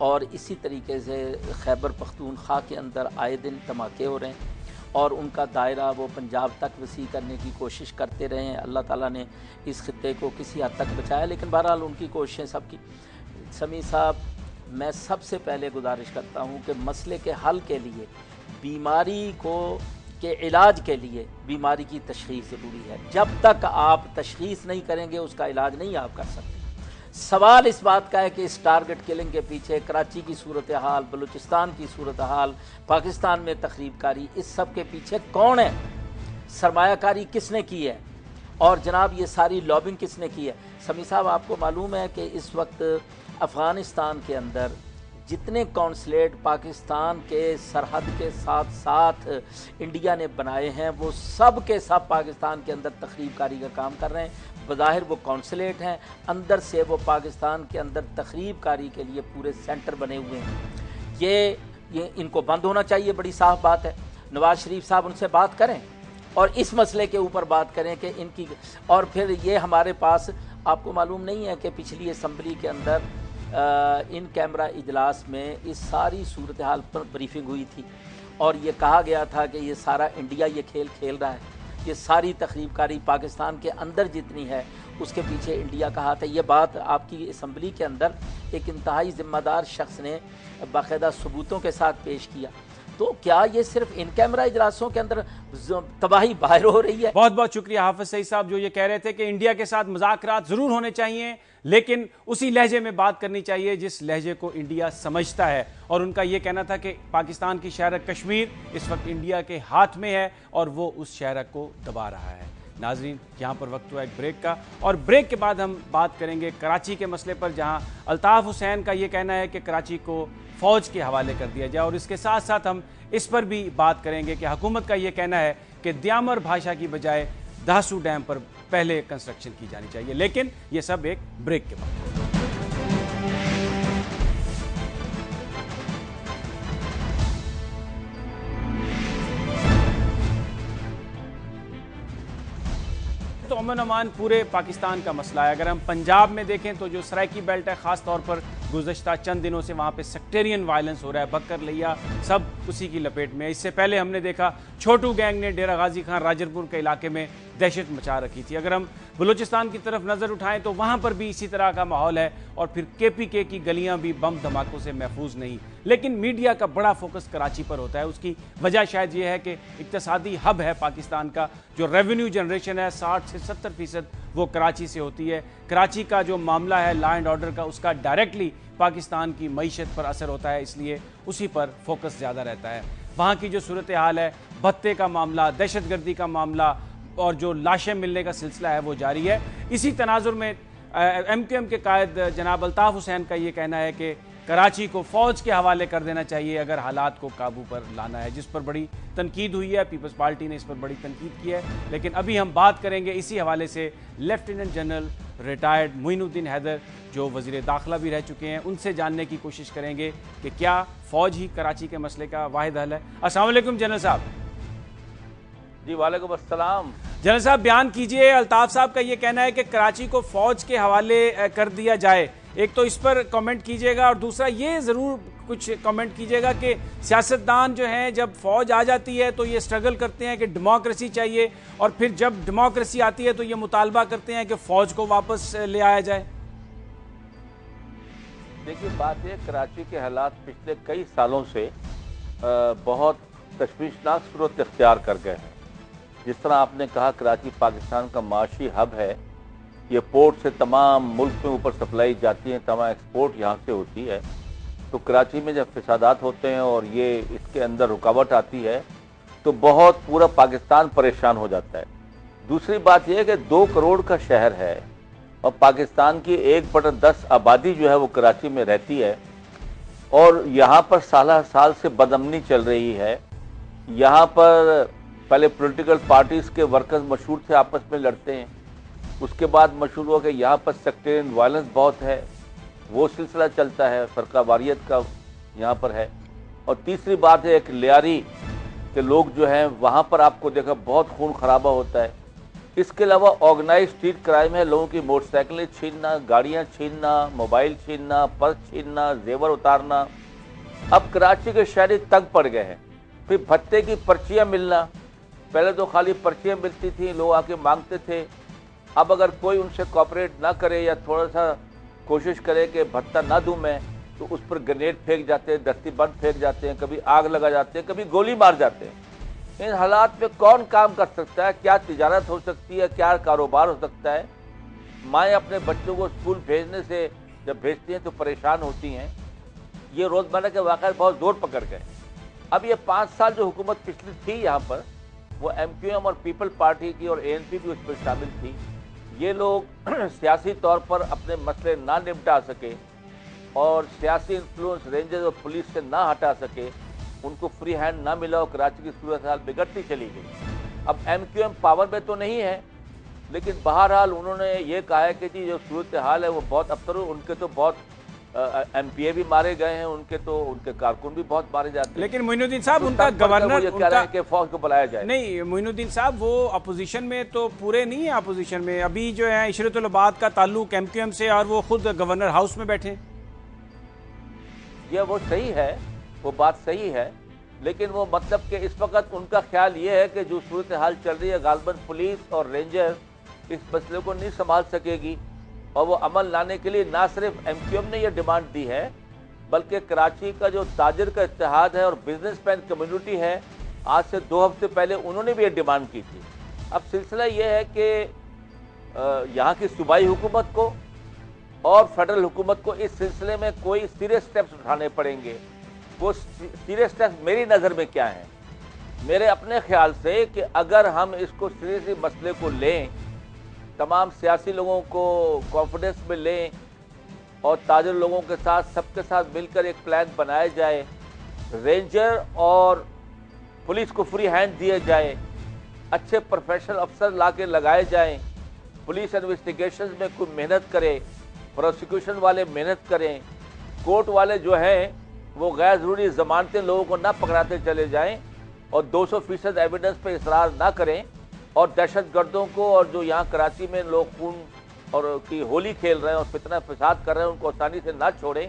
और इसी तरीके से खैबर पख्तूनख्वा के अंदर आए दिन धमाके हो रहे हैं और उनका दायरा वो पंजाब तक वसी करने की कोशिश करते रहे हैं। अल्लाह ताला ने इस खित्ते को किसी हद तक बचाया, लेकिन बहरहाल उनकी कोशिशें सबकी। समी साहब, मैं सबसे पहले गुजारिश करता हूँ कि मसले के हल के लिए, बीमारी को के इलाज के लिए बीमारी की तशख़ीस ज़रूरी है। जब तक आप तशख़ीस नहीं करेंगे उसका इलाज नहीं आप कर सकते। सवाल इस बात का है कि इस टारगेट किलिंग के पीछे कराची की सूरत हाल, बलूचिस्तान की सूरत हाल, पाकिस्तान में तखरीबकारी, इस सब के पीछे कौन है, सरमायाकारी किसने की है, और जनाब ये सारी लॉबिंग किसने की है। समी साहब, आपको मालूम है कि इस वक्त अफ़गानिस्तान के अंदर जितने कौंसलेट पाकिस्तान के सरहद के साथ साथ इंडिया ने बनाए हैं, वो सब के सब पाकिस्तान के अंदर तखरीबकारी का काम कर रहे हैं। बज़ाहिर वो कौंसलेट हैं, अंदर से वो पाकिस्तान के अंदर तखरीबकारी के लिए पूरे सेंटर बने हुए हैं। ये इनको बंद होना चाहिए, बड़ी साफ बात है। नवाज़ शरीफ साहब उनसे बात करें और इस मसले के ऊपर बात करें कि इनकी, और फिर ये हमारे पास, आपको मालूम नहीं है कि पिछली असम्बली के अंदर इन कैमरा इजलास में इस सारी सूरत हाल पर ब्रीफिंग हुई थी और ये कहा गया था कि ये सारा इंडिया ये खेल खेल रहा है, ये सारी तखरीबकारी पाकिस्तान के अंदर जितनी है उसके पीछे इंडिया का हाथ है। ये बात आपकी असम्बली के अंदर एक इंतहाई ज़िम्मेदार शख्स ने बाकायदा सबूतों के साथ पेश किया। तो क्या ये सिर्फ इन कैमरा इजलासों के अंदर तबाही बाहर हो रही है? बहुत बहुत शुक्रिया हाफिज सईद साहब, जो ये कह रहे थे कि इंडिया के साथ मुज़ाकरात ज़रूर होने चाहिए, लेकिन उसी लहजे में बात करनी चाहिए जिस लहजे को इंडिया समझता है। और उनका यह कहना था कि पाकिस्तान की शहर कश्मीर इस वक्त इंडिया के हाथ में है और वो उस शहर को दबा रहा है। नाजरीन, यहाँ पर वक्त हुआ एक ब्रेक का, और ब्रेक के बाद हम बात करेंगे कराची के मसले पर, जहाँ अल्ताफ़ हुसैन का ये कहना है कि कराची को फ़ौज के हवाले कर दिया जाए, और इसके साथ साथ हम इस पर भी बात करेंगे कि हुकूमत का ये कहना है कि द्यामर भाषा की बजाय दासू डैम पर पहले कंस्ट्रक्शन की जानी चाहिए। लेकिन ये सब एक ब्रेक के बाद। तो अमन अमान पूरे पाकिस्तान का मसला है। अगर हम पंजाब में देखें तो जो सराइकी बेल्ट है, ख़ास तौर पर गुज़श्ता चंद दिनों से वहाँ पे सेक्टेरियन वायलेंस हो रहा है। बकर लिया सब उसी की लपेट में। इससे पहले हमने देखा छोटू गैंग ने डेरा गाजी खान राजरपुर के इलाके में दहशत मचा रखी थी। अगर हम बलूचिस्तान की तरफ नज़र उठाएं तो वहाँ पर भी इसी तरह का माहौल है, और फिर KPK की गलियाँ भी बम धमाकों से महफूज नहीं। लेकिन मीडिया का बड़ा फोकस कराची पर होता है। उसकी वजह शायद ये है कि इक्तसादी हब है पाकिस्तान का, जो रेवेन्यू जनरेशन है 60 से 70% वो कराची से होती है। कराची का जो मामला है लॉ एंड ऑर्डर का, उसका डायरेक्टली पाकिस्तान की मईशत पर असर होता है, इसलिए उसी पर फोकस ज़्यादा रहता है। वहाँ की जो सूरत हाल है, भत्ते का मामला, दहशतगर्दी का मामला और जो लाशें मिलने का सिलसिला है वो जारी है। इसी तनाजुर में MQM के कायद जनाब अल्ताफ़ हुसैन का ये कहना है कि कराची को फ़ौज के हवाले कर देना चाहिए अगर हालात को काबू पर लाना है, जिस पर बड़ी तनकीद हुई है। पीपल्स पार्टी ने इस पर बड़ी तनकीद की है। लेकिन अभी हम बात करेंगे इसी हवाले से lieutenant general retired Moinuddin Haider, जो वज़ीर दाखिला भी रह चुके हैं, उनसे जानने की कोशिश करेंगे कि क्या फ़ौज ही कराची के मसले का वाहिद हल है। अस्सलाम वालेकुम जनरल साहब। जी वालेकुम अस्सलाम। जनरल साहब, बयान कीजिए। अल्ताफ़ साहब का ये कहना है कि कराची को फ़ौज के हवाले कर दिया जाए। एक तो इस पर कमेंट कीजिएगा, और दूसरा ये ज़रूर कुछ कमेंट कीजिएगा कि सियासतदान जो हैं जब फ़ौज आ जाती है तो ये स्ट्रगल करते हैं कि डेमोक्रेसी चाहिए, और फिर जब डेमोक्रेसी आती है तो ये मुतालबा करते हैं कि फ़ौज को वापस ले आया जाए। देखिए, बात है कराची के हालात पिछले कई सालों से बहुत तशवीशनाक सूरत इख्तियार कर गए हैं। जिस तरह आपने कहा, कराची पाकिस्तान का माशी हब है। ये पोर्ट से तमाम मुल्क में ऊपर सप्लाई जाती है, तमाम एक्सपोर्ट यहाँ से होती है। तो कराची में जब फसादात होते हैं और ये इसके अंदर रुकावट आती है तो बहुत पूरा पाकिस्तान परेशान हो जाता है। दूसरी बात यह है कि 2 करोड़ का शहर है और पाकिस्तान की 1/10 आबादी जो है वो कराची में रहती है और यहाँ पर साल साल से बदअमनी चल रही है। यहाँ पर पहले पॉलिटिकल पार्टीज के वर्कर्स मशहूर थे, आपस में लड़ते हैं, उसके बाद मशहूर हो गए यहाँ पर सेक्टेरियन वायलेंस बहुत है, वो सिलसिला चलता है, फरका वारियत का यहाँ पर है। और तीसरी बात है एक लियारी के लोग जो हैं वहाँ पर आपको देखा बहुत खून खराबा होता है। इसके अलावा ऑर्गेनाइज स्ट्रीट क्राइम है, लोगों की मोटरसाइकिलें छीनना, गाड़ियाँ छीनना, मोबाइल छीनना, पर्स छीनना, जेवर उतारना। अब कराची के शहरी तंग पड़ गए हैं। फिर भत्ते की पर्चियाँ मिलना, पहले तो खाली पर्चियाँ मिलती थी, लोग आके मांगते थे। अब अगर कोई उनसे कॉपरेट ना करे या थोड़ा सा कोशिश करे कि भत्ता ना दूं मैं, तो उस पर ग्रेनेड फेंक जाते हैं, दस्ती बंद फेंक जाते हैं, कभी आग लगा जाते हैं, कभी गोली मार जाते हैं। इन हालात में कौन काम कर सकता है? क्या तिजारत हो सकती है? क्या कारोबार हो सकता है? माएँ अपने बच्चों को स्कूल भेजने से जब भेजती हैं तो परेशान होती हैं। ये रोज़मर्रा के वाक़े बहुत ज़ोर पकड़ गए। अब ये 5 साल जो हुकूमत पिछली थी यहाँ पर, वो MQM और पीपल पार्टी की और ANP भी उस पर शामिल थी। ये लोग सियासी तौर पर अपने मसले ना निपटा सके और सियासी इन्फ्लुएंस रेंजर्स और पुलिस से ना हटा सके, उनको फ्री हैंड ना मिला और कराची की सूरत हाल बिगड़ती चली गई। अब MQM पावर में तो नहीं है, लेकिन बहरहाल उन्होंने ये कहा है कि जी जो सूरत हाल है वो बहुत अबतर, उनके तो बहुत MPA भी मारे गए हैं, उनके कारकुन भी बहुत मारे जाते हैं। लेकिन मोइनुद्दीन साहब उनका गवर्नर कह रहे हैं कि फौज को बुलाया जाए। नहीं मोइनुद्दीन साहब, वो अपोजिशन में तो पूरे नहीं है। अपोजिशन में अभी जो है इशरतुल अबाद का ताल्लुक MQM से, और वो खुद गवर्नर हाउस में बैठे। ये वो सही है, वो बात सही है, लेकिन वो मतलब कि इस वक्त उनका ख्याल ये है कि जो सूरत हाल चल रही है, गालबन पुलिस और रेंजर इस मसले को नहीं संभाल सकेगी। और वो अमल लाने के लिए ना सिर्फ MQM ने ये डिमांड दी है, बल्कि कराची का जो ताजिर का इत्तेहाद है और बिजनेसमैन कम्युनिटी है, आज से 2 हफ्ते पहले उन्होंने भी ये डिमांड की थी। अब सिलसिला ये है कि यहाँ की सूबाई हुकूमत को और फेडरल हुकूमत को इस सिलसिले में कोई सीरियस स्टेप्स उठाने पड़ेंगे। वो सीरियस स्टेप्स मेरी नज़र में क्या है? मेरे अपने ख्याल से कि अगर हम इसको सीरियसली मसले को लें, तमाम सियासी लोगों को कॉन्फिडेंस में लें और ताजिर लोगों के साथ सबके साथ मिलकर एक प्लान बनाया जाए, रेंजर और पुलिस को फ्री हैंड दिए जाए, अच्छे प्रोफेशनल अफसर लाके लगाए जाएं, पुलिस इन्वेस्टिगेशंस में कोई मेहनत करे, प्रोसिक्यूशन वाले मेहनत करें, कोर्ट वाले जो हैं वो गैर ज़रूरी ज़मानतें लोगों को ना पकड़ाते चले जाएं और 200% एविडेंस पे इसरार ना करें, और दहशत गर्दों को और जो यहाँ कराची में लोग खून और की होली खेल रहे हैं और फितना फसाद कर रहे हैं उनको आसानी से ना छोड़ें,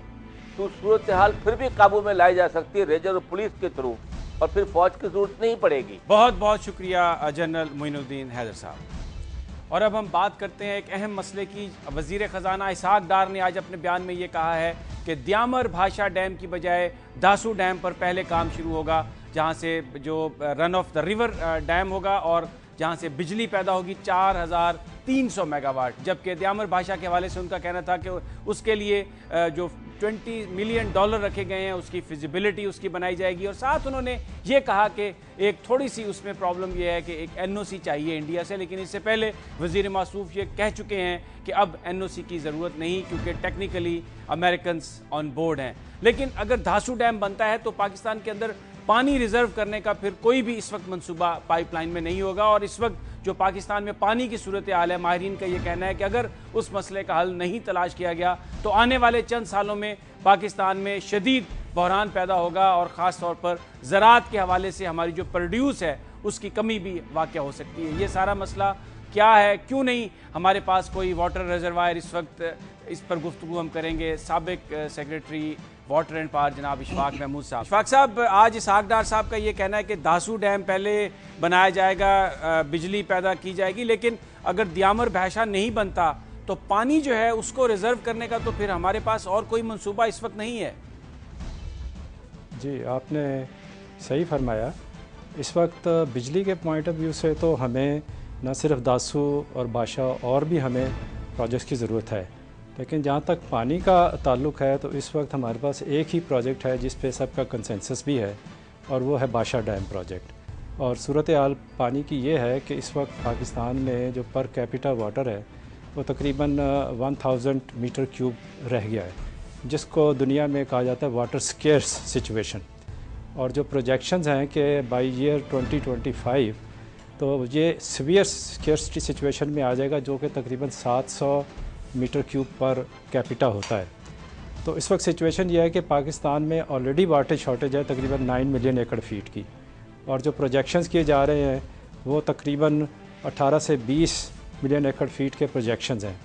तो सूरत हाल फिर भी काबू में लाई जा सकती है रेंजर और पुलिस के थ्रू, और फिर फौज की जरूरत नहीं पड़ेगी। बहुत बहुत शुक्रिया जनरल मोइनुद्दीन हैदर साहब। और अब हम बात करते हैं एक अहम मसले की। वज़ीर ख़जाना इसहाक डार ने आज अपने बयान में ये कहा है कि द्यामर भाषा डैम की बजाय दासू डैम पर पहले काम शुरू होगा, जहाँ से जो run of the river dam होगा और जहाँ से बिजली पैदा होगी 4300 मेगावाट। जबकि द्यामर भाषा के हवाले से उनका कहना था कि उसके लिए जो $20 मिलियन रखे गए हैं उसकी फिजिबिलिटी उसकी बनाई जाएगी। और साथ उन्होंने ये कहा कि एक थोड़ी सी उसमें प्रॉब्लम ये है कि एक NOC चाहिए इंडिया से, लेकिन इससे पहले वज़ीर मासूफ ये कह चुके हैं कि अब NOC की ज़रूरत नहीं, क्योंकि टेक्निकली अमेरिकन्स ऑन बोर्ड हैं। लेकिन अगर धासू डैम बनता है तो पाकिस्तान के अंदर पानी रिजर्व करने का फिर कोई भी इस वक्त मंसूबा पाइपलाइन में नहीं होगा। और इस वक्त जो पाकिस्तान में पानी की सूरत हाल है, माहिरीन का ये कहना है कि अगर उस मसले का हल नहीं तलाश किया गया तो आने वाले चंद सालों में पाकिस्तान में शदीद बहरान पैदा होगा और ख़ास तौर पर ज़राअत के हवाले से हमारी जो प्रोड्यूस है उसकी कमी भी वाक़या हो सकती है। ये सारा मसला क्या है, क्यों नहीं हमारे पास कोई वाटर रिजर्वायर इस वक्त, इस पर गुफ्तगू हम करेंगे साबिक सेक्रेटरी वाटर एंड पावर जनाब इशफाक महमूद साहब। इशफाक साहब, आज इसहाक डार साहब का ये कहना है कि दासू डैम पहले बनाया जाएगा, बिजली पैदा की जाएगी, लेकिन अगर द्यामर भाषा नहीं बनता तो पानी जो है उसको रिजर्व करने का तो फिर हमारे पास और कोई मंसूबा इस वक्त नहीं है। जी, आपने सही फरमाया। इस वक्त बिजली के पॉइंट ऑफ व्यू से तो हमें न सिर्फ दासू और बाशा और भी हमें प्रोजेक्ट्स की ज़रूरत है, लेकिन जहाँ तक पानी का ताल्लुक़ है तो इस वक्त हमारे पास एक ही प्रोजेक्ट है जिस पे सबका कंसेंसस भी है, और वो है बाशा डैम प्रोजेक्ट। और सूरत हाल पानी की ये है कि इस वक्त पाकिस्तान में जो पर कैपिटा वाटर है वो तकरीबन 1000 मीटर क्यूब रह गया है, जिसको दुनिया में कहा जाता है वाटर स्केर्स सिचुएशन। और जो प्रोजेक्शंस हैं कि बाई ईयर 2025 तो ये सीवियर स्केर्सिटी सिचुएशन में आ जाएगा, जो कि तकरीबन 700 मीटर क्यूब पर कैपिटा होता है। तो इस वक्त सिचुएशन ये है कि पाकिस्तान में ऑलरेडी वाटर शॉर्टेज है तकरीबन 9 मिलियन एकड़ फीट की, और जो प्रोजेक्शंस किए जा रहे हैं वो तकरीबन 18 से 20 मिलियन एकड़ फीट के प्रोजेक्शंस हैं।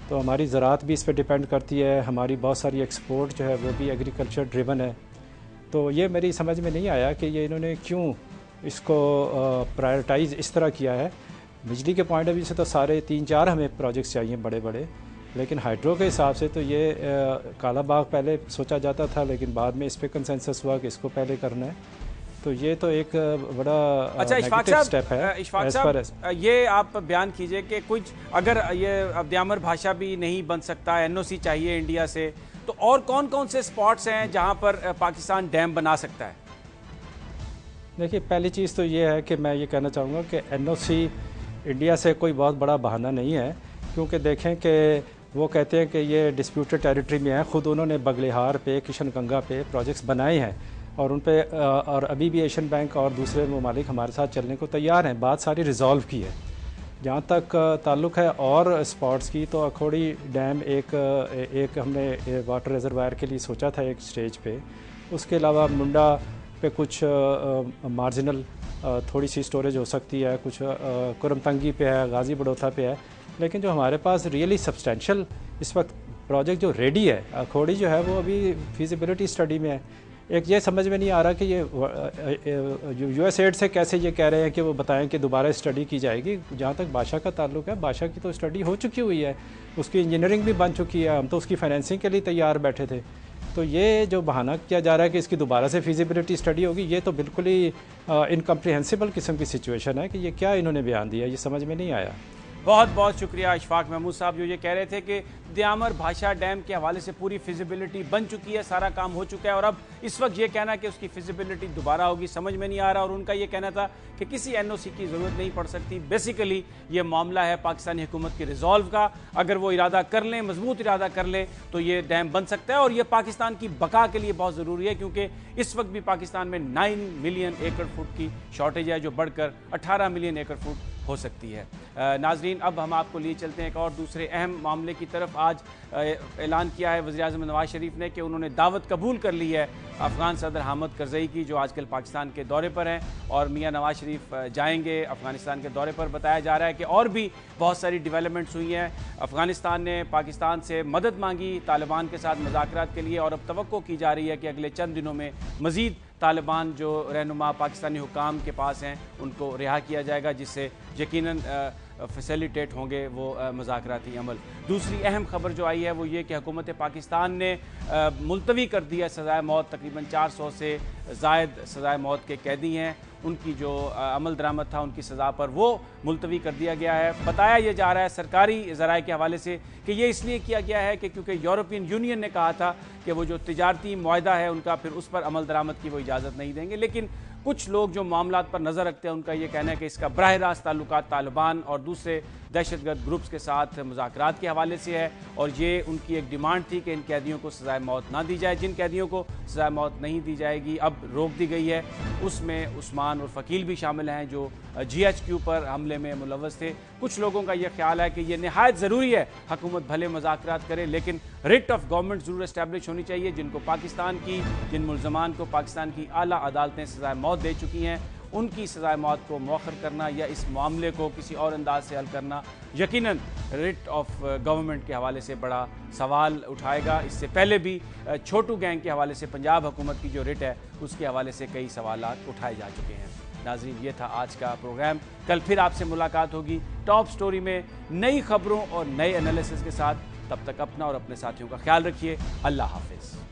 तो हमारी ज़राअत भी इस पर डिपेंड करती है, हमारी बहुत सारी एक्सपोर्ट जो है वो भी एग्रीकल्चर ड्रिवन है। तो ये मेरी समझ में नहीं आया कि ये इन्होंने क्यों इसको प्रायोरिटाइज़ इस तरह किया है। बिजली के पॉइंट ऑफ व्यू से तो सारे 3-4 हमें प्रोजेक्ट्स चाहिए बड़े बड़े, लेकिन हाइड्रो के हिसाब से तो ये काला बाग पहले सोचा जाता था, लेकिन बाद में इस पर कंसेंसस हुआ कि इसको पहले करना है। तो ये तो एक बड़ा अच्छा इशफाक स्टेप है। इशफाक साहब, ये आप बयान कीजिए कि कुछ अगर ये द्यामर भाषा भी नहीं बन सकता, एनओसी चाहिए इंडिया से, तो और कौन कौन से स्पॉट्स हैं जहां पर पाकिस्तान डैम बना सकता है? देखिए, पहली चीज़ तो ये है कि मैं ये कहना चाहूँगा कि एनओसी इंडिया से कोई बहुत बड़ा बहाना नहीं है, क्योंकि देखें कि वो कहते हैं कि ये डिस्प्यूटेड टेरिटरी में है। ख़ुद उन्होंने बगलिहार पे, किशनगंगा पे प्रोजेक्ट्स बनाए हैं, और उन पे और अभी भी एशियन बैंक और दूसरे ममालिक हमारे साथ चलने को तैयार हैं। बात सारी रिजॉल्व की है। जहाँ तक ताल्लुक़ है और स्पॉट्स की, तो अखोड़ी डैम एक हमने वाटर रिजर्वायर के लिए सोचा था एक स्टेज पे। उसके अलावा मुंडा पे कुछ मार्जिनल थोड़ी सी स्टोरेज हो सकती है, कुछ कुरमतंगी पे है, गाज़ी बड़ौथा पे है। लेकिन जो हमारे पास रियली सब्सटेंशियल इस वक्त प्रोजेक्ट जो रेडी है, अखोड़ी जो है वो अभी फिजिबिलिटी स्टडी में है। एक ये समझ में नहीं आ रहा कि ये यूएसएड से कैसे ये कह रहे हैं कि वो बताएं कि दोबारा स्टडी की जाएगी। जहाँ तक बादशाह का ताल्लुक है, बादशाह की तो स्टडी हो चुकी हुई है, उसकी इंजीनियरिंग भी बन चुकी है, हम तो उसकी फाइनेंसिंग के लिए तैयार बैठे थे। तो ये जो बहाना किया जा रहा है कि इसकी दोबारा से फिजिबिलिटी स्टडी होगी, ये तो बिल्कुल ही इनकम्प्रिहेंसिबल किस्म की सिचुएशन है कि ये क्या इन्होंने बयान दिया, ये समझ में नहीं आया। बहुत बहुत शुक्रिया इशफाक महमूद साहब, जो ये कह रहे थे कि द्यामर भाषा डैम के हवाले से पूरी फिजिबिलिटी बन चुकी है, सारा काम हो चुका है, और अब इस वक्त ये कहना कि उसकी फिजिबिलिटी दोबारा होगी समझ में नहीं आ रहा। और उनका ये कहना था कि किसी एनओसी की ज़रूरत नहीं पड़ सकती। बेसिकली ये मामला है पाकिस्तानी हुकूमत की रिजॉल्व का। अगर वो इरादा कर लें, मजबूत इरादा कर लें, तो ये डैम बन सकता है, और ये पाकिस्तान की बका के लिए बहुत ज़रूरी है, क्योंकि इस वक्त भी पाकिस्तान में 9 मिलियन एकड़ फुट की शॉर्टेज है, जो बढ़कर 18 मिलियन एकड़ फुट हो सकती है। नाजरीन, अब हम आपको लिए चलते हैं एक और दूसरे अहम मामले की तरफ। आज ऐलान किया है वज़ीर-ए-आज़म नवाज शरीफ ने कि उन्होंने दावत कबूल कर ली है अफ़गान सदर हामिद करज़ई की, जो आजकल पाकिस्तान के दौरे पर हैं, और मियां नवाज शरीफ जाएंगे अफ़गानिस्तान के दौरे पर। बताया जा रहा है कि और भी बहुत सारी डेवलपमेंट्स हुई हैं। अफ़गानिस्तान ने पाकिस्तान से मदद मांगी तालिबान के साथ मुज़ाकरात के लिए, और अब तवक्को की जा रही है कि अगले चंद दिनों में मज़ीद तालिबान जो रहनुमा पाकिस्तानी हुकाम के पास हैं उनको रिहा किया जाएगा, जिससे यकीनन फैसिलिटेट होंगे वो मुज़ाकराती अमल। दूसरी अहम खबर जो आई है वो ये कि हुकूमत पाकिस्तान ने मुलतवी कर दिया सज़ाए मौत। तकरीबन 400 से ज़ायद सज़ाए मौत के कैदी हैं, उनकी जो अमल दरामद था उनकी सज़ा पर वो मुलतवी कर दिया गया है। बताया ये जा रहा है सरकारी ज़राए के हवाले से कि ये इसलिए किया गया है कि क्योंकि यूरोपियन यूनियन ने कहा था कि वो जो तिजारती मुआहदा है उनका फिर उस पर अमल दरामद की वो इजाज़त नहीं देंगे। लेकिन कुछ लोग जो मामलात पर नज़र रखते हैं उनका ये कहना है कि इसका बराह रास्त ताल्लुकात तालिबान और दूसरे दहशतगर्द ग्रुप्स के साथ मुज़ाकरात के हवाले से है, और ये उनकी एक डिमांड थी कि इन कैदियों को सज़ाए मौत ना दी जाए। जिन कैदियों को सज़ाए मौत नहीं दी जाएगी, अब रोक दी गई है, उसमें उस्मान और फ़कील भी शामिल हैं जो GHQ पर हमले में मुलव्वस थे। कुछ लोगों का यह ख्याल है कि यह नहायत ज़रूरी है, हुकूमत भले मुज़ाकरात करे, लेकिन रिट ऑफ गवर्नमेंट ज़रूर इस्टेब्लिश होनी चाहिए। जिनको पाकिस्तान की, जिन मुल्ज़मान को पाकिस्तान की आला अदालतें सज़ाए मौत दे चुकी हैं, उनकी सज़ाए मौत को मौखर करना या इस मामले को किसी और अंदाज से हल करना यकीनन रिट ऑफ गवर्नमेंट के हवाले से बड़ा सवाल उठाएगा। इससे पहले भी छोटू गैंग के हवाले से पंजाब हुकूमत की जो रिट है उसके हवाले से कई सवालात उठाए जा चुके हैं। नाज़रीन, ये था आज का प्रोग्राम। कल फिर आपसे मुलाकात होगी टॉप स्टोरी में नई खबरों और नए एनालिसिस के साथ। तब तक अपना और अपने साथियों का ख्याल रखिए। अल्लाह हाफिज़।